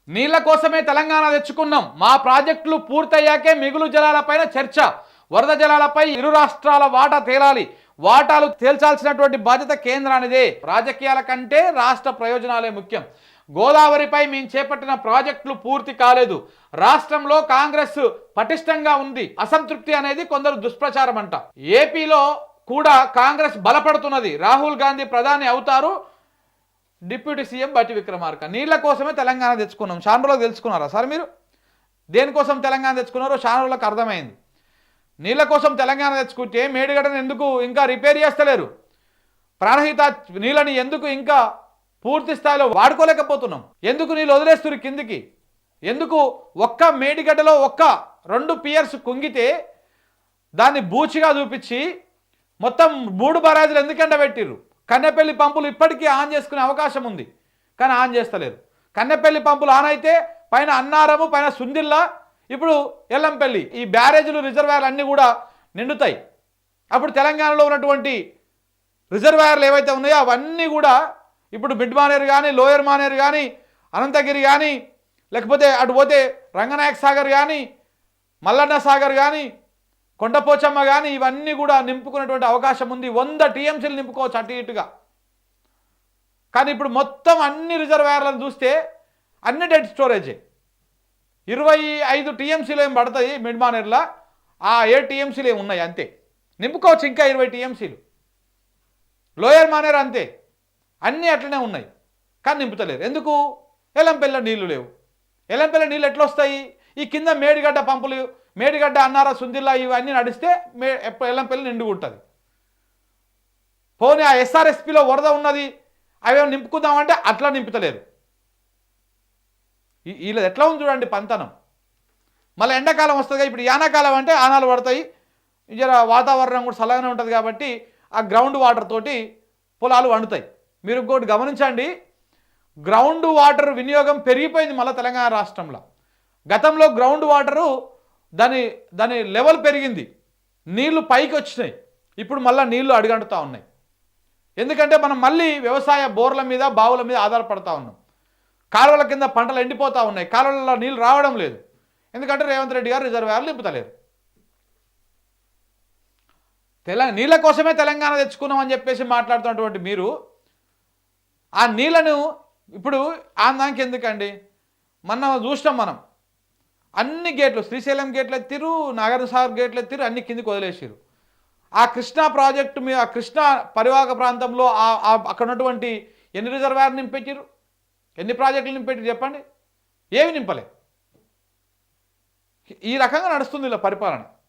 నీళ్ల కోసమే తెలంగాణ తెచ్చుకున్నాం. మా ప్రాజెక్టులు పూర్తయ్యాకే మిగులు జలాలపైన చర్చ. వరద జలాలపై ఇరు రాష్ట్రాల వాటా తేలాలి. వాటాలు తేల్చాల్సినటువంటి బాధ్యత కేంద్రానిదే. రాజకీయాల కంటే రాష్ట్ర ప్రయోజనాలే ముఖ్యం. గోదావరిపై మేము చేపట్టిన ప్రాజెక్టులు పూర్తి కాలేదు. రాష్ట్రంలో కాంగ్రెస్ పటిష్టంగా ఉంది. అసంతృప్తి అనేది కొందరు దుష్ప్రచారం అంట. ఏపీలో కూడా కాంగ్రెస్ బలపడుతున్నది. రాహుల్ గాంధీ ప్రధాని అవుతారు. డిప్యూటీ సీఎం బట్టి విక్రమార్క. నీళ్ల కోసమే తెలంగాణ తెచ్చుకున్నాం. చాలా రోజులకు తెలుసుకున్నారా సార్ మీరు? దేనికోసం తెలంగాణ తెచ్చుకున్నారో చాలా రోజులకు అర్థమైంది. నీళ్ల కోసం తెలంగాణ తెచ్చుకుంటే మేడిగడ్డను ఎందుకు ఇంకా రిపేర్ చేస్తలేరు? ప్రాణహిత నీళ్ళని ఎందుకు ఇంకా పూర్తి స్థాయిలో వాడుకోలేకపోతున్నాం? ఎందుకు నీళ్ళు వదిలేస్తున్నారు కిందికి? ఎందుకు ఒక్క మేడిగడ్డలో ఒక్క 2 పియర్స్ కుంగితే దాన్ని బూచిగా చూపించి మొత్తం 3 బరాజులు ఎందుకు ఎండబెట్టిర్రు? కన్నెపల్లి పంపులు ఇప్పటికీ ఆన్ చేసుకునే అవకాశం ఉంది, కానీ ఆన్ చేస్తలేరు. కన్నెపల్లి పంపులు ఆన్ అయితే పైన అన్నారము, పైన సుందిల్లా, ఇప్పుడు ఎల్లంపల్లి, ఈ బ్యారేజీలు రిజర్వాయర్లు అన్నీ కూడా నిండుతాయి. అప్పుడు తెలంగాణలో ఉన్నటువంటి రిజర్వాయర్లు ఏవైతే ఉన్నాయో అవన్నీ కూడా ఇప్పుడు మిడ్ మానేరు కానీ, లోయర్ మానేరు కానీ, అనంతగిరి కానీ, లేకపోతే అటు పోతే రంగనాయక సాగర్ కానీ, మల్లన్న సాగర్ కానీ, కొండపోచమ్మ కానీ ఇవన్నీ కూడా నింపుకునేటువంటి అవకాశం ఉంది. 100 టీఎంసీలు నింపుకోవచ్చు అటు ఇటుగా. కానీ ఇప్పుడు మొత్తం అన్ని రిజర్వాయర్లను చూస్తే అన్ని డెడ్ స్టోరేజే. 25 టీఎంసీలు ఏం పడతాయి మిడ్ మానేర్లా, ఆ 7 టీఎంసీలు ఏమి ఉన్నాయి అంతే. నింపుకోవచ్చు ఇంకా 20 టీఎంసీలు. లోయర్ మానేర్ అంతే, అన్నీ అట్లనే ఉన్నాయి, కానీ నింపుతలేరు. ఎందుకు? ఎల్లంపల్లిలో నీళ్లు లేవు. ఎల్లంపల్లి నీళ్ళు ఎట్లా వస్తాయి? ఈ కింద మేడిగడ్డ పంపులు, మేడిగడ్డ, అన్నార, సుందిల్లా ఇవన్నీ నడిస్తే ఎల్లంపల్లి నిండుగా ఉంటుంది. పోనీ ఆ ఎస్ఆర్ఎస్పిలో వరద ఉన్నది, అవి నింపుకుందామంటే అట్లా నింపుతలేరు. వీళ్ళది ఎట్లా ఉంది చూడండి పంతనం. మళ్ళీ ఎండాకాలం వస్తుంది, ఇప్పుడు యానాకాలం అంటే ఆనాలు పడతాయి, జర వాతావరణం కూడా చల్లగానే ఉంటుంది కాబట్టి ఆ గ్రౌండ్ వాటర్ తోటి పొలాలు వండుతాయి. మీరు ఇంకోటి గమనించండి, గ్రౌండ్ వాటర్ వినియోగం పెరిగిపోయింది మళ్ళీ తెలంగాణ రాష్ట్రంలో. గతంలో గ్రౌండ్ వాటరు దాని లెవెల్ పెరిగింది, నీళ్లు పైకి వచ్చినాయి. ఇప్పుడు మళ్ళీ నీళ్లు అడుగంటుతూ ఉన్నాయి. ఎందుకంటే మనం మళ్ళీ వ్యవసాయ బోర్ల మీద, బావుల మీద ఆధారపడతా ఉన్నాం. కాలువల కింద పంటలు ఎండిపోతూ ఉన్నాయి, కాలువలలో నీళ్ళు రావడం లేదు. ఎందుకంటే రేవంత్ రెడ్డి గారు రిజర్వాయర్లు నింపుతలేరు. నీళ్ళ కోసమే తెలంగాణ తెచ్చుకున్నామని చెప్పేసి మాట్లాడుతున్నటువంటి మీరు ఆ నీళ్లను ఇప్పుడు ఆందానికి ఎందుకండి? మొన్న చూసినాం మనం, అన్ని గేట్లు, శ్రీశైలం గేట్లు ఎత్తిరు, నాగార్జునసాగర్ గేట్లు ఎత్తిరు, అన్ని కిందికి వదిలేసారు. ఆ కృష్ణా ప్రాజెక్టు మీద, ఆ కృష్ణా పరివాహక ప్రాంతంలో అక్కడ ఉన్నటువంటి ఎన్ని రిజర్వాయర్లు నింపెట్టారు? ఎన్ని ప్రాజెక్టులు నింపెట్టారు చెప్పండి? ఏమి నింపలే. ఈ రకంగా నడుస్తుంది ఇలా పరిపాలన.